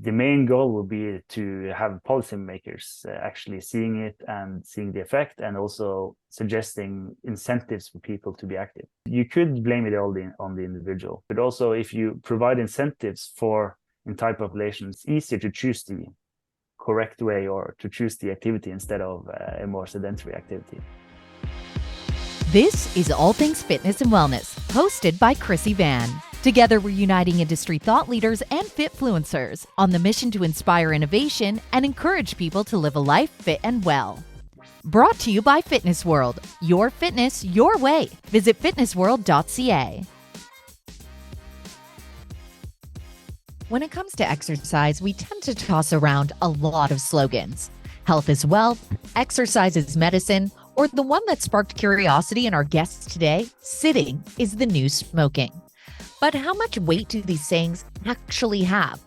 the main goal will be to have policymakers actually seeing it and seeing the effect, and also suggesting incentives for people to be active. You could blame it all on the individual, but also if you provide incentives for entire populations, it's easier to choose the correct way or to choose the activity instead of a more sedentary activity. This is All Things Fitness and Wellness, hosted by Chrissy Van. Together, we're uniting industry thought leaders and fitfluencers on the mission to inspire innovation and encourage people to live a life fit and well. Brought to you by Fitness World. Your fitness, your way. Visit fitnessworld.ca. When it comes to exercise, we tend to toss around a lot of slogans. Health is wealth, exercise is medicine, or the one that sparked curiosity in our guests today, sitting is the new smoking. But how much weight do these sayings actually have?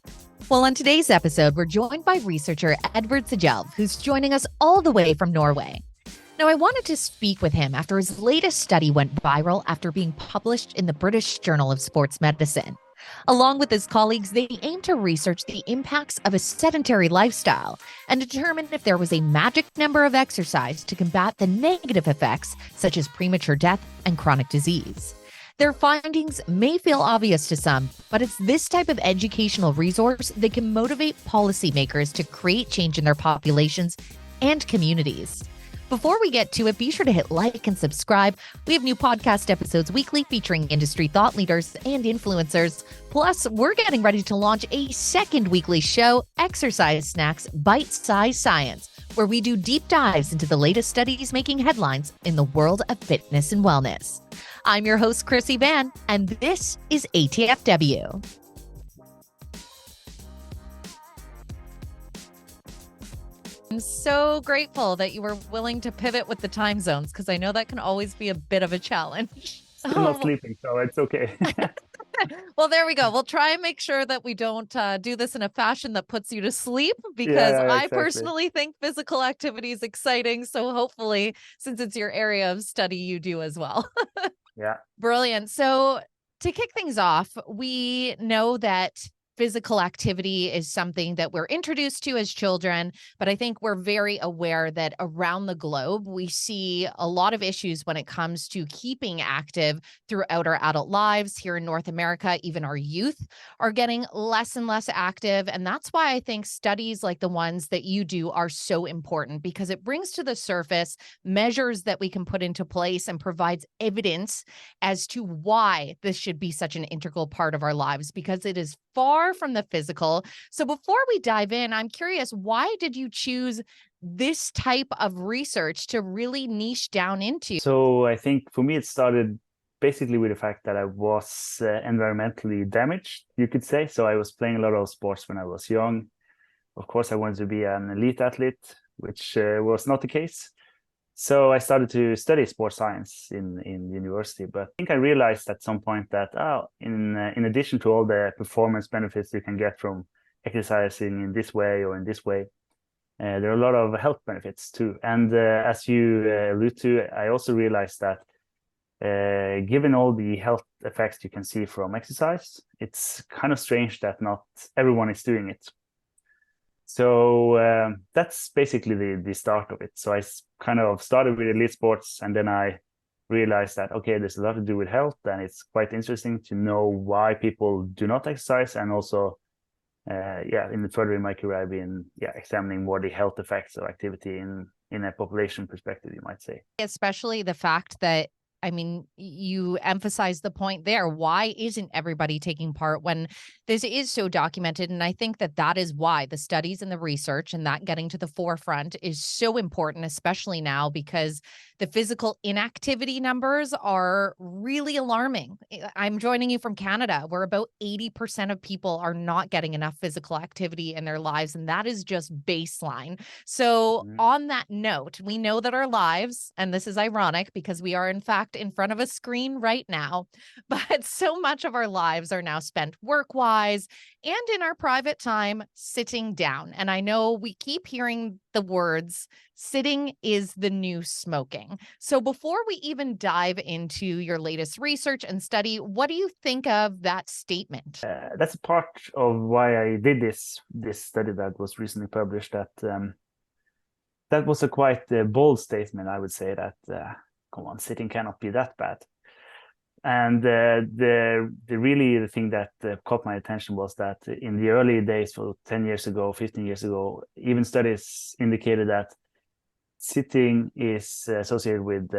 Well, on today's episode, we're joined by researcher Edvard Sagelv, who's joining us all the way from Norway. Now, I wanted to speak with him after his latest study went viral after being published in the British Journal of Sports Medicine. Along with his colleagues, they aim to research the impacts of a sedentary lifestyle and determine if there was a magic number of exercise to combat the negative effects such as premature death and chronic disease. Their findings may feel obvious to some, but it's this type of educational resource that can motivate policymakers to create change in their populations and communities. Before we get to it, be sure to hit like and subscribe. We have new podcast episodes weekly featuring industry thought leaders and influencers. Plus, we're getting ready to launch a second weekly show, Exercise Snacks Bite-Size Science, where we do deep dives into the latest studies making headlines in the world of fitness and wellness. I'm your host, Chrissy Van, and this is ATFW. I'm so grateful that you were willing to pivot with the time zones, because I know that can always be a bit of a challenge. Still not sleeping, so it's okay. Well, there we go. We'll try and make sure that we don't do this in a fashion that puts you to sleep, because I personally think physical activity is exciting. So hopefully, since it's your area of study, you do as well. Yeah. Brilliant. So to kick things off, we know that physical activity is something that we're introduced to as children, but I think we're very aware that around the globe, we see a lot of issues when it comes to keeping active throughout our adult lives. Here in North America, even our youth are getting less and less active. And that's why I think studies like the ones that you do are so important, because it brings to the surface measures that we can put into place and provides evidence as to why this should be such an integral part of our lives, because it is far from the physical. So before we dive in, I'm curious, why did you choose this type of research to really niche down into? So I think for me, it started basically with the fact that I was environmentally damaged, you could say. So I was playing a lot of sports when I was young. Of course, I wanted to be an elite athlete, which was not the case. So I started to study sports science in university, but I think I realized at some point that in addition to all the performance benefits you can get from exercising in this way or in this way, there are a lot of health benefits too. And as you allude to, I also realized that given all the health effects you can see from exercise, it's kind of strange that not everyone is doing it. So that's basically the start of it. So I kind of started with elite sports, and then I realized that, okay, there's a lot to do with health, and it's quite interesting to know why people do not exercise. And also, further in my career, I've been examining more the health effects of activity in a population perspective, you might say. Especially the fact that, I mean, you emphasize the point there. Why isn't everybody taking part when this is so documented? And I think that that is why the studies and the research and that getting to the forefront is so important, especially now, because the physical inactivity numbers are really alarming. I'm joining you from Canada, where about 80% of people are not getting enough physical activity in their lives. And that is just baseline. So on that note, we know that our lives, and this is ironic because we are in fact in front of a screen right now, but so much of our lives are now spent work-wise and in our private time sitting down. And I know we keep hearing the words, "Sitting is the new smoking." So before we even dive into your latest research and study, what do you think of that statement? That's a part of why I did this study that was recently published. That was a quite bold statement, I would say, that come on, sitting cannot be that bad. And the thing that caught my attention was that in the early days, for 10 years ago, 15 years ago, even studies indicated that sitting is associated with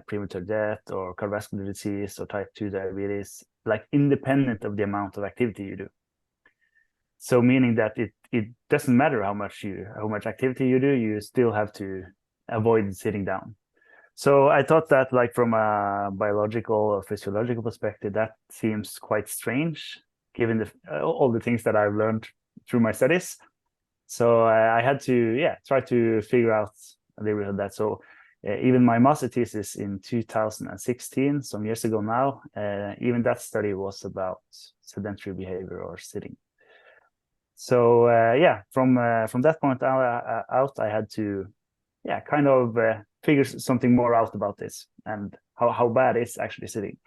premature death or cardiovascular disease or type 2 diabetes, like independent of the amount of activity you do. So meaning that it doesn't matter how much activity you do, you still have to avoid sitting down. So I thought that, like, from a biological or physiological perspective, that seems quite strange, given all the things that I've learned through my studies. So I had to try to figure out a little bit of that. So even my master thesis in 2016, some years ago now, even that study was about sedentary behavior or sitting. So from that point out, I had to kind of figure something more out about this and how bad it's actually sitting.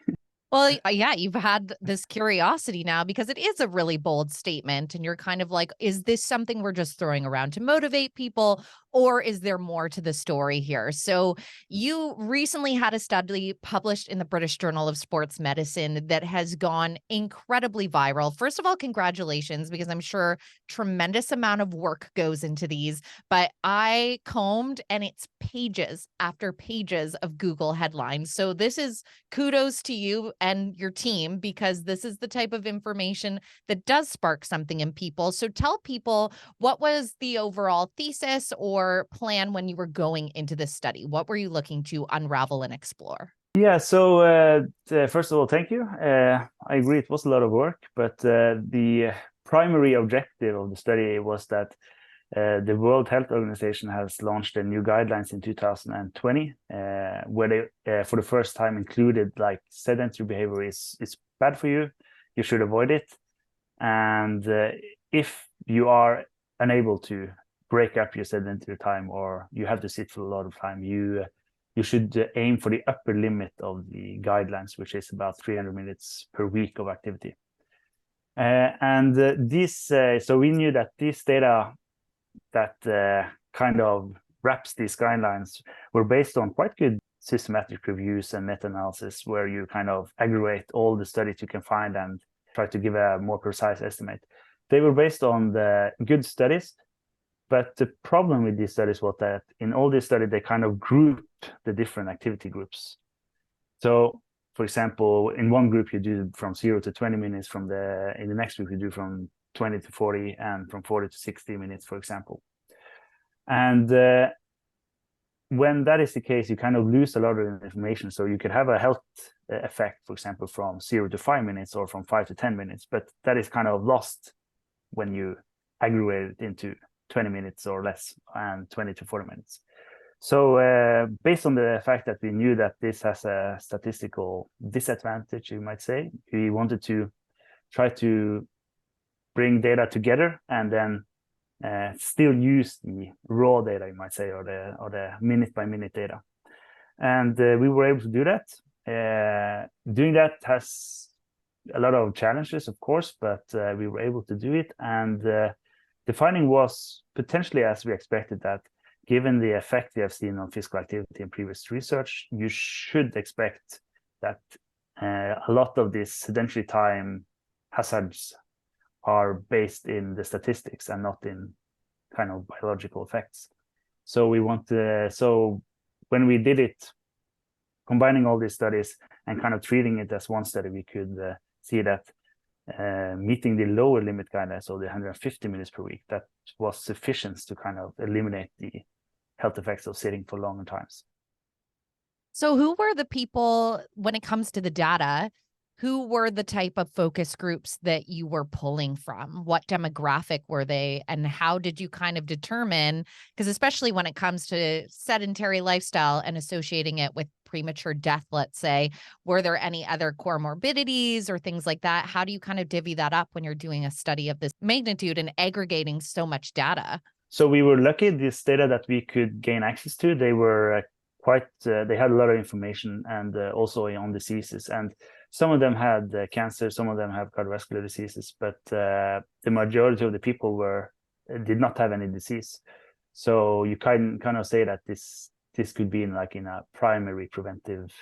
Well, yeah, you've had this curiosity now because it is a really bold statement. And you're kind of like, is this something we're just throwing around to motivate people? Or is there more to the story here? So you recently had a study published in the British Journal of Sports Medicine that has gone incredibly viral. First of all, congratulations, because I'm sure tremendous amount of work goes into these. But I combed and it's pages after pages of Google headlines. So this is kudos to you and your team, because this is the type of information that does spark something in people. So tell people, what was the overall thesis or plan when you were going into this study? What were you looking to unravel and explore? Yeah, so first of all, thank you. I agree, it was a lot of work, but the primary objective of the study was that the World Health Organization has launched a new guidelines in 2020, where they, for the first time, included like sedentary behavior is bad for you. You should avoid it. And if you are unable to break up your sedentary time, or you have to sit for a lot of time, you should aim for the upper limit of the guidelines, which is about 300 minutes per week of activity. So we knew that this data that kind of wraps these guidelines were based on quite good systematic reviews and meta-analysis, where you kind of aggregate all the studies you can find and try to give a more precise estimate. They were based on the good studies, but the problem with these studies was that in all these studies, they kind of grouped the different activity groups. So, for example, in one group, you do from 0 to 20 minutes, in the next group, you do from 20 to 40, and from 40 to 60 minutes, for example. And when that is the case, you kind of lose a lot of information. So you could have a health effect, for example, from 0 to 5 minutes or from 5 to 10 minutes, but that is kind of lost when you aggregate it into 20 minutes or less and 20 to 40 minutes. So based on the fact that we knew that this has a statistical disadvantage, you might say, we wanted to try to bring data together and then still use the raw data, you might say, or the minute by minute data. And we were able to do that. Doing that has a lot of challenges, of course, but we were able to do it. And the finding was potentially as we expected, that given the effect we have seen on physical activity in previous research, you should expect that a lot of this sedentary time hazards are based in the statistics and not in kind of biological effects. So when we did it, combining all these studies and kind of treating it as one study, we could see that meeting the lower limit guidelines, so the 150 minutes per week, that was sufficient to kind of eliminate the health effects of sitting for longer times. So who were the people, when it comes to the data, who were the type of focus groups that you were pulling from? What demographic were they? And how did you kind of determine, because especially when it comes to sedentary lifestyle and associating it with premature death, let's say, were there any other comorbidities or things like that? How do you kind of divvy that up when you're doing a study of this magnitude and aggregating so much data? So we were lucky. This data that we could gain access to, they were they had a lot of information, and also on diseases. And some of them had cancer, some of them have cardiovascular diseases, but the majority of the people did not have any disease. So you kind of say that this could be in a primary preventive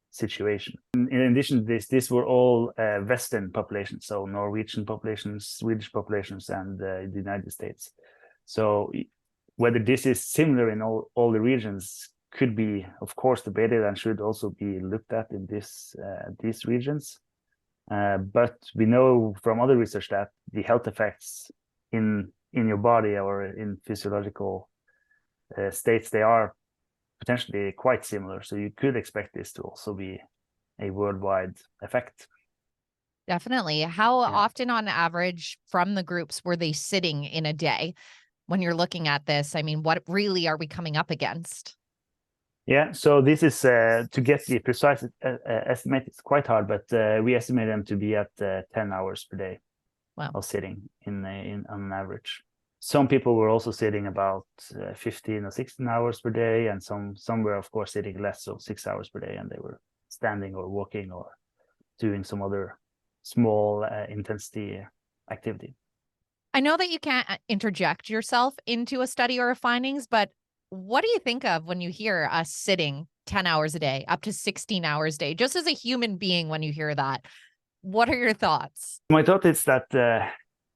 situation. In addition to this, these were all Western populations, so Norwegian populations, Swedish populations, and the United States. So whether this is similar in all the regions could be, of course, debated and should also be looked at in these regions. But we know from other research that the health effects in your body or in physiological states, they are potentially quite similar. So you could expect this to also be a worldwide effect. Definitely. How often on average from the groups were they sitting in a day? When you're looking at this, I mean, what really are we coming up against? Yeah, so this is to get the precise estimate. It's quite hard, but we estimate them to be at 10 hours per day of sitting on an average. Some people were also sitting about 15 or 16 hours per day, and some were, of course, sitting less, so 6 hours per day, and they were standing or walking or doing some other small intensity activity. I know that you can't interject yourself into a study or a findings, but what do you think of when you hear us sitting 10 hours a day, up to 16 hours a day, just as a human being when you hear that? What are your thoughts? My thought is that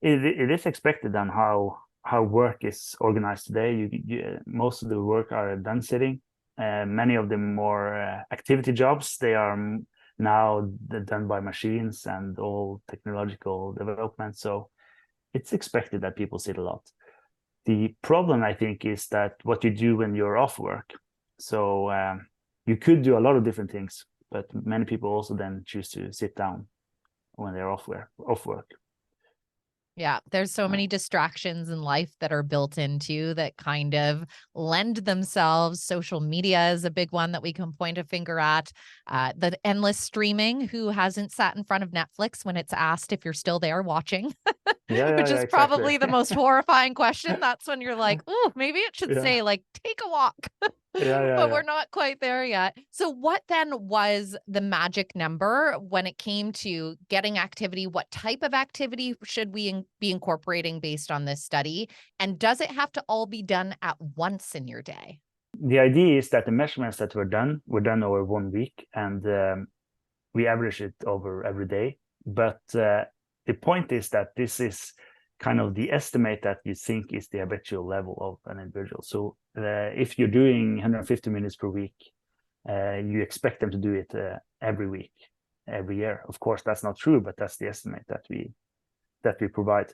it is expected on how work is organized today. Most of the work are done sitting. Many of the more activity jobs, they are now done by machines and all technological development. So it's expected that people sit a lot. The problem, I think, is that what you do when you're off work. So you could do a lot of different things, but many people also then choose to sit down when they're off work. Yeah, there's so many distractions in life that are built into that kind of lend themselves. Social media is a big one that we can point a finger at. The endless streaming. Who hasn't sat in front of Netflix when it's asked if you're still there watching? Which is probably the most horrifying question. That's when you're like, oh, maybe it should say like, take a walk. But we're not quite there yet. So what then was the magic number when it came to getting activity? What type of activity should we be incorporating based on this study? And does it have to all be done at once in your day? The idea is that the measurements that were done over 1 week, and we average it over every day. But the point is that this is kind of the estimate that you think is the habitual level of an individual. So if you're doing 150 minutes per week, you expect them to do it every week, every year. Of course, that's not true, but that's the estimate that we provide.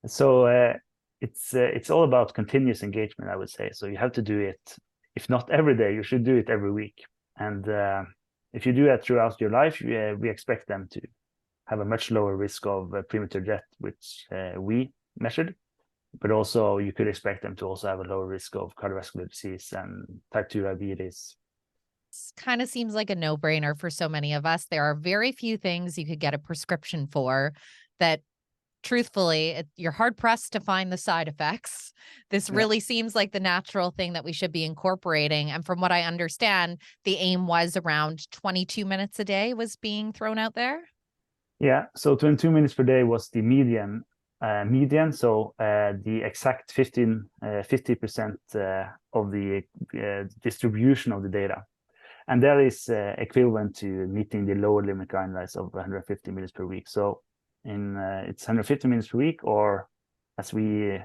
So it's all about continuous engagement, I would say. So you have to do it, if not every day, you should do it every week. And if you do that throughout your life, we expect them to have a much lower risk of premature death, which we measured. But also you could expect them to also have a lower risk of cardiovascular disease and type 2 diabetes. Kind of seems like a no-brainer for so many of us. There are very few things you could get a prescription for that, truthfully, you're hard-pressed to find the side effects. This really seems like the natural thing that we should be incorporating. And from what I understand, the aim was around 22 minutes a day was being thrown out there. Yeah, so 22 minutes per day was the median. So the exact 50% of the distribution of the data. And that is equivalent to meeting the lower limit guidelines of 150 minutes per week. So it's 150 minutes per week, or as we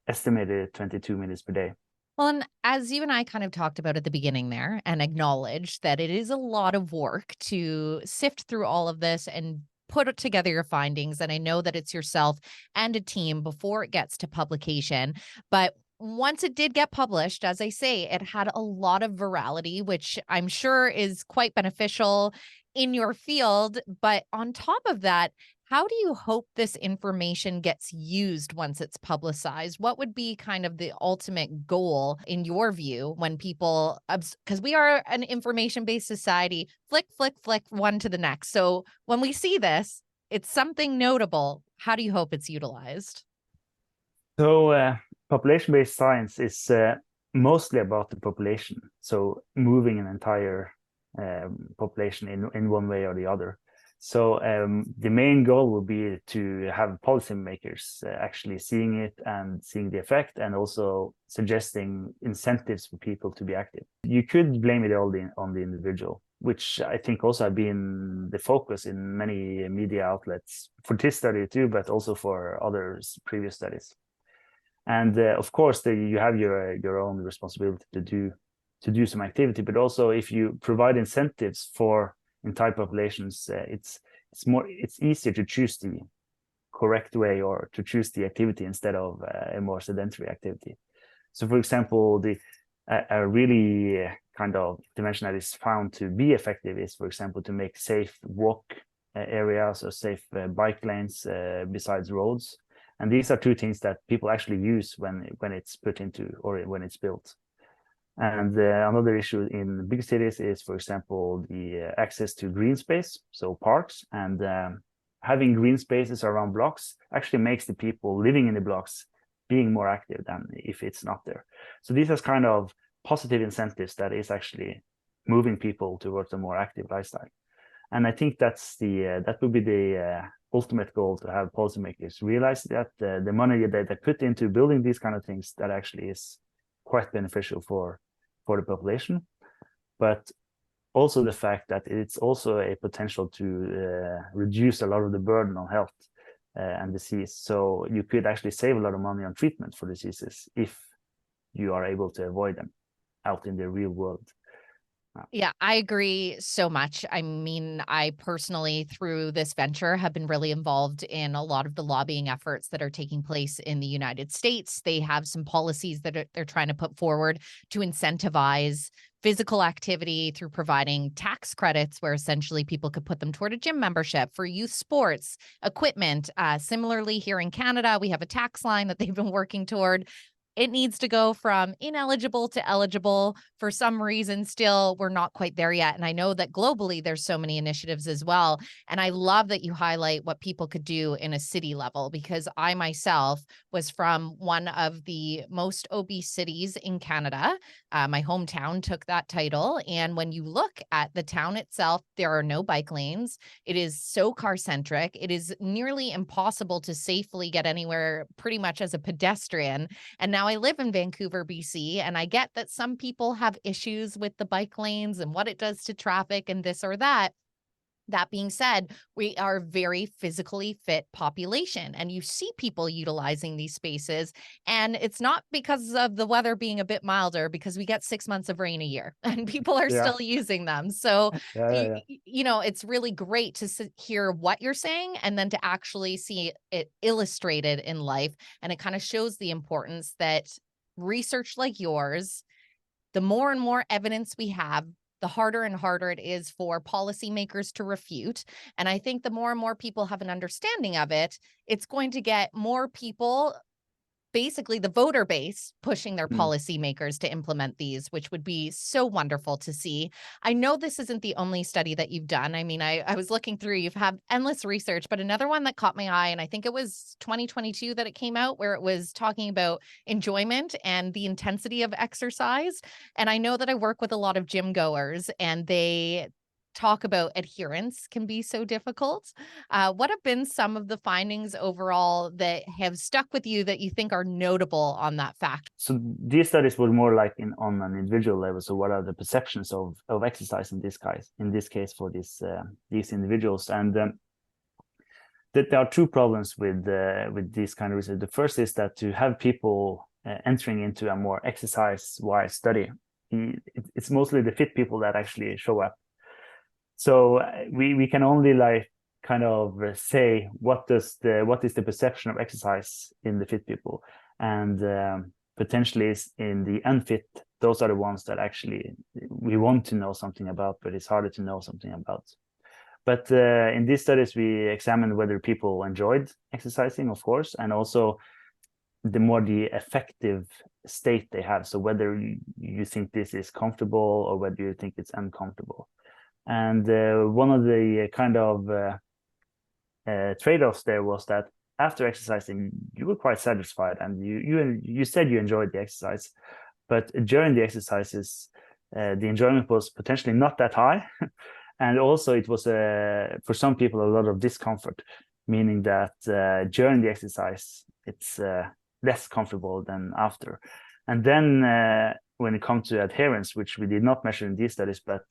estimated, 22 minutes per day. Well, and as you and I kind of talked about at the beginning there and acknowledged that it is a lot of work to sift through all of this and put together your findings. And I know that it's yourself and a team before it gets to publication. But once it did get published, as I say, it had a lot of virality, which I'm sure is quite beneficial in your field. But on top of that, how do you hope this information gets used once it's publicized? What would be kind of the ultimate goal in your view when people, because we are an information-based society, flick one to the next. So when we see this, it's something notable. How do you hope it's utilized? So population-based science is mostly about the population, so moving an entire population in one way or the other. So the main goal will be to have policymakers actually seeing it and seeing the effect, and also suggesting incentives for people to be active. You could blame it all on the individual, which I think also have been the focus in many media outlets for this study too, but also for other previous studies. And of course, you have your own responsibility to do some activity, but also if you provide incentives for entire populations, it's easier to choose the correct way, or to choose the activity instead of a more sedentary activity. So, for example, a really kind of intervention that is found to be effective is, for example, to make safe walk areas or safe bike lanes besides roads. And these are two things that people actually use when it's put into, or when it's built. And another issue in big cities is, for example, the access to green space, so parks. And having green spaces around blocks actually makes the people living in the blocks being more active than if it's not there. So these are kind of positive incentives that is actually moving people towards a more active lifestyle. And I think that would be the ultimate goal, to have policymakers realize that the money that they put into building these kind of things, that actually is quite beneficial for the population, but also the fact that it's also a potential to reduce a lot of the burden on health and disease. So you could actually save a lot of money on treatment for diseases if you are able to avoid them out in the real world. Yeah, I agree so much. I mean, I personally, through this venture, have been really involved in a lot of the lobbying efforts that are taking place in the United States. They have some policies that they're trying to put forward to incentivize physical activity through providing tax credits, where essentially people could put them toward a gym membership for youth sports equipment. Similarly, here in Canada, we have a tax line that they've been working toward. It needs to go from ineligible to eligible. For some reason, still, we're not quite there yet. And I know that globally, there's so many initiatives as well. And I love that you highlight what people could do in a city level, because I myself was from one of the most obese cities in Canada. My hometown took that title. And when you look at the town itself, there are no bike lanes. It is so car-centric. It is nearly impossible to safely get anywhere pretty much as a pedestrian. And now I live in Vancouver, BC, and I get that some people have issues with the bike lanes and what it does to traffic and this or that. That being said, we are a very physically fit population, and you see people utilizing these spaces. And it's not because of the weather being a bit milder, because we get 6 months of rain a year and people are still using them. So, you know, it's really great to hear what you're saying and then to actually see it illustrated in life. And it kind of shows the importance that research like yours, the more and more evidence we have, the harder and harder it is for policymakers to refute. And I think the more and more people have an understanding of it, it's going to get more people, basically the voter base, pushing their policymakers to implement these, which would be so wonderful to see. I know this isn't the only study that you've done. I mean, I was looking through, you've had endless research, but another one that caught my eye, and I think it was 2022 that it came out, where it was talking about enjoyment and the intensity of exercise. And I know that I work with a lot of gym goers, and they talk about adherence can be so difficult. What have been some of the findings overall that have stuck with you that you think are notable on that fact? So these studies were more like on an individual level. So what are the perceptions of exercise in this case for these individuals? And that there are two problems with this kind of research. The first is that to have people entering into a more exercise-wise study, it's mostly the fit people that actually show up. So we can only like kind of say what is the perception of exercise in the fit people, and potentially in the unfit, those are the ones that actually we want to know something about, but it's harder to know something about. But in these studies, we examined whether people enjoyed exercising, of course, and also the effective state they have. So whether you think this is comfortable or whether you think it's uncomfortable. And one of the kind of trade-offs there was that after exercising, you were quite satisfied, and you said you enjoyed the exercise, but during the exercises, the enjoyment was potentially not that high, and also it was for some people a lot of discomfort, meaning that during the exercise it's less comfortable than after. And then when it comes to adherence, which we did not measure in these studies, but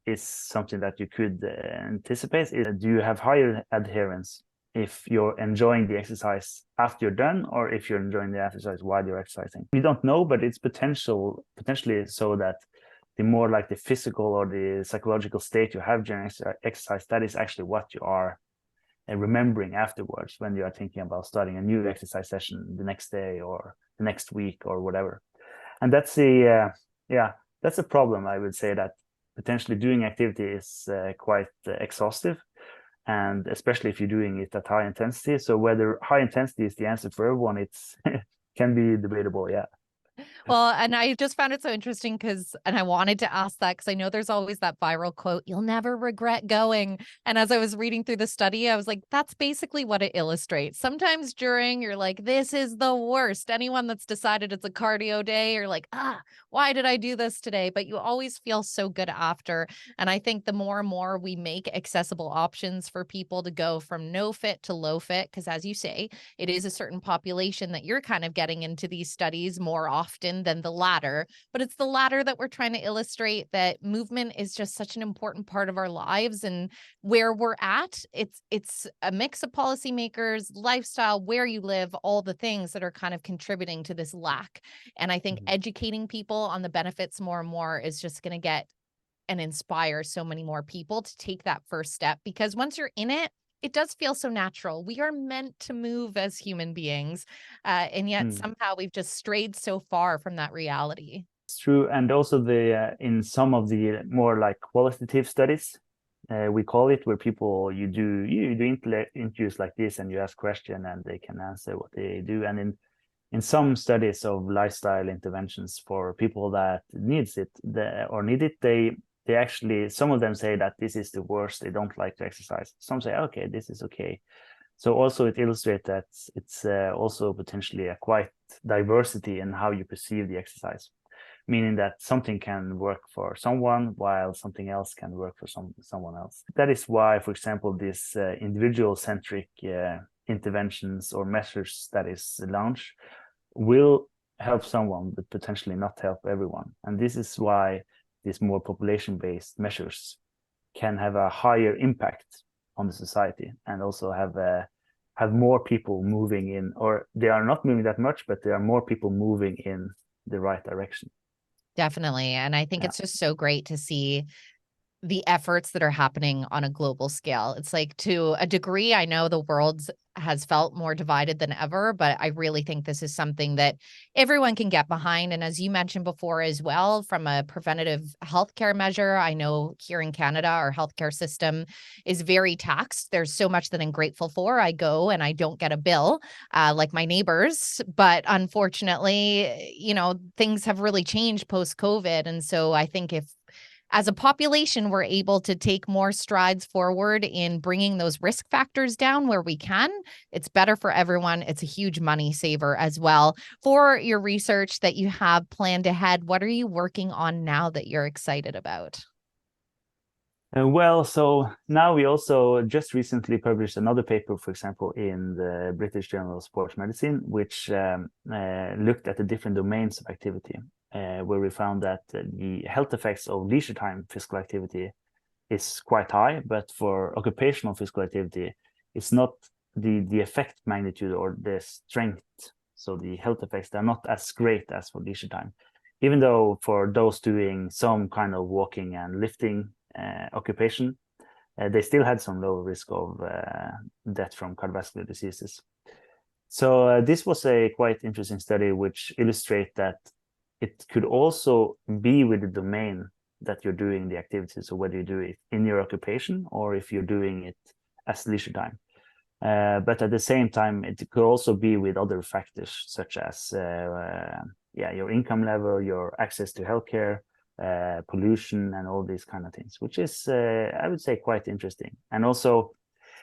is something that you could anticipate, is do you have higher adherence if you're enjoying the exercise after you're done, or if you're enjoying the exercise while you're exercising? We don't know, but it's potentially so that the more like the physical or the psychological state you have during exercise, that is actually what you are remembering afterwards when you are thinking about starting a new exercise session the next day or the next week or whatever. And that's that's a problem. I would say that potentially doing activity is quite exhaustive, and especially if you're doing it at high intensity. So whether high intensity is the answer for everyone, it's can be debatable. Yeah. Well, and I just found it so interesting and I wanted to ask that because I know there's always that viral quote, "You'll never regret going." And as I was reading through the study, I was like, that's basically what it illustrates. Sometimes during, you're like, this is the worst. Anyone that's decided it's a cardio day, you're like, why did I do this today? But you always feel so good after. And I think the more and more we make accessible options for people to go from no fit to low fit, because as you say, it is a certain population that you're kind of getting into these studies more often than the latter, but it's the latter that we're trying to illustrate that movement is just such an important part of our lives. And where we're at, it's a mix of policymakers, lifestyle, where you live, all the things that are kind of contributing to this lack. And I think educating people on the benefits more and more is just going to get and inspire so many more people to take that first step, because once you're in it, it does feel so natural. We are meant to move as human beings, and yet somehow we've just strayed so far from that reality. It's true, and also the in some of the more like qualitative studies, we call it, where people you do interviews like this, and you ask questions, and they can answer what they do. And in some studies of lifestyle interventions for people that need it, they actually, some of them say that this is the worst, they don't like to exercise. Some say, okay, this is okay. So also it illustrates that it's also potentially a quite diversity in how you perceive the exercise, meaning that something can work for someone while something else can work for someone else. That is why, for example, this individual-centric interventions or measures that is launched will help someone, but potentially not help everyone. And this is why these more population-based measures can have a higher impact on the society, and also have more people moving in, or they are not moving that much, but there are more people moving in the right direction. Definitely. And I think it's just so great to see the efforts that are happening on a global scale. It's like, to a degree, I know the world has felt more divided than ever, but I really think this is something that everyone can get behind. And as you mentioned before as well, from a preventative healthcare measure, I know here in Canada, our healthcare system is very taxed. There's so much that I'm grateful for. I go and I don't get a bill like my neighbors, but unfortunately, things have really changed post-COVID. And so I think if as a population, we're able to take more strides forward in bringing those risk factors down where we can, it's better for everyone. It's a huge money saver as well. For your research that you have planned ahead, what are you working on now that you're excited about? Well, so now we also just recently published another paper, for example, in the British Journal of Sports Medicine, which looked at the different domains of activity, where we found that the health effects of leisure time physical activity is quite high, but for occupational physical activity, it's not the effect magnitude or the strength. So the health effects are not as great as for leisure time, even though for those doing some kind of walking and lifting occupation, they still had some low risk of death from cardiovascular diseases. So this was a quite interesting study which illustrates that it could also be with the domain that you're doing the activity. So whether you do it in your occupation or if you're doing it as leisure time. But at the same time, it could also be with other factors such as your income level, your access to healthcare, pollution, and all these kind of things, which is, I would say, quite interesting. And also,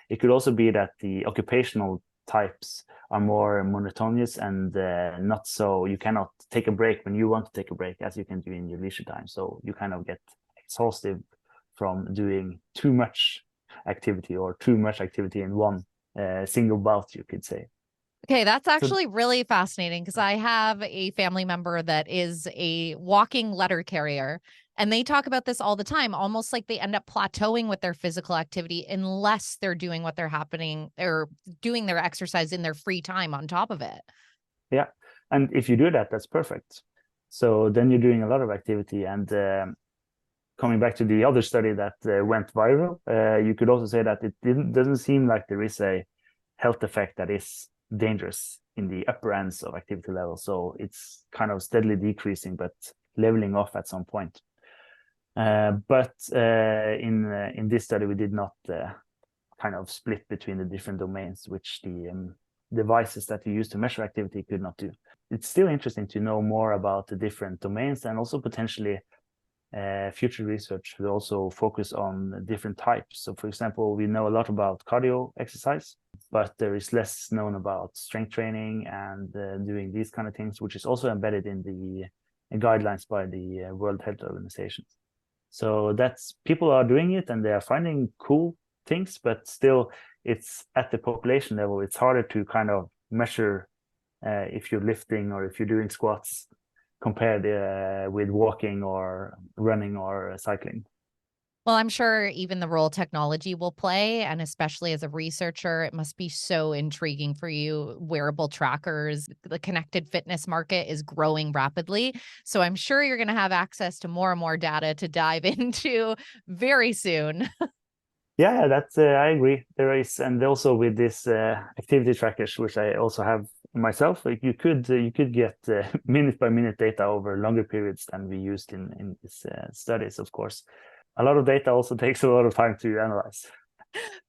it could also be that the occupational types are more monotonous and not so, you cannot take a break when you want to take a break as you can do in your leisure time. So you kind of get exhausted from doing too much activity or too much activity in one single bout, you could say. Okay, that's actually really fascinating because I have a family member that is a walking letter carrier, and they talk about this all the time, almost like they end up plateauing with their physical activity unless they're doing what they're happening or doing their exercise in their free time on top of it. Yeah, and if you do that, that's perfect. So then you're doing a lot of activity. And coming back to the other study that went viral, you could also say that it doesn't seem like there is a health effect that is dangerous in the upper ends of activity level. So it's kind of steadily decreasing, but leveling off at some point. But in this study, we did not kind of split between the different domains, which the devices that you use to measure activity could not do. It's still interesting to know more about the different domains, and also potentially future research will also focus on different types. So, for example, we know a lot about cardio exercise, but there is less known about strength training and doing these kind of things, which is also embedded in the guidelines by the World Health Organization. So that's, people are doing it and they are finding cool things, but still it's at the population level. It's harder to kind of measure if you're lifting or if you're doing squats compared with walking or running or cycling. Well, I'm sure even the role technology will play, and especially as a researcher, it must be so intriguing for you. Wearable trackers, the connected fitness market is growing rapidly. So I'm sure you're going to have access to more and more data to dive into very soon. Yeah, that's I agree. There is, and also with this activity trackers, which I also have myself, like you could get minute by minute data over longer periods than we used in these studies. Of course, a lot of data also takes a lot of time to analyze.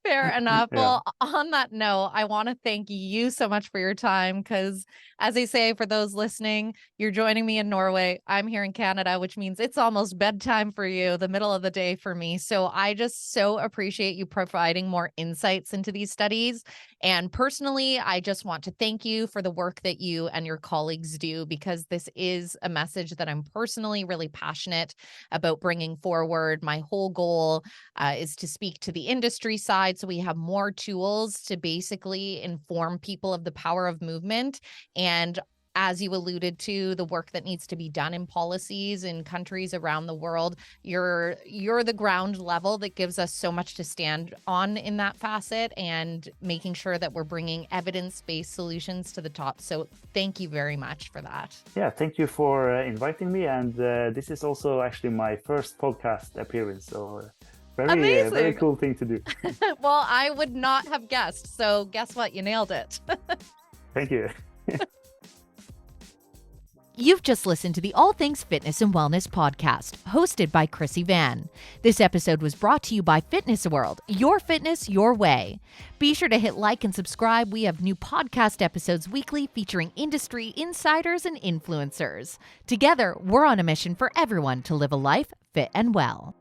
Fair enough. Yeah. Well, on that note, I want to thank you so much for your time because, as I say, for those listening, you're joining me in Norway. I'm here in Canada, which means it's almost bedtime for you, the middle of the day for me. So I just so appreciate you providing more insights into these studies. And personally, I just want to thank you for the work that you and your colleagues do, because this is a message that I'm personally really passionate about bringing forward. My whole goal is to speak to the industry side so we have more tools to basically inform people of the power of movement. And as you alluded to, the work that needs to be done in policies in countries around the world, you're the ground level that gives us so much to stand on in that facet, and making sure that we're bringing evidence-based solutions to the top. So thank you very much for that. Yeah, thank you for inviting me. And this is also actually my first podcast appearance. So very cool thing to do. Well, I would not have guessed. So guess what? You nailed it. Thank you. You've just listened to the All Things Fitness and Wellness podcast, hosted by Chrissy Van. This episode was brought to you by Fitness World, your fitness, your way. Be sure to hit like and subscribe. We have new podcast episodes weekly featuring industry insiders and influencers. Together, we're on a mission for everyone to live a life fit and well.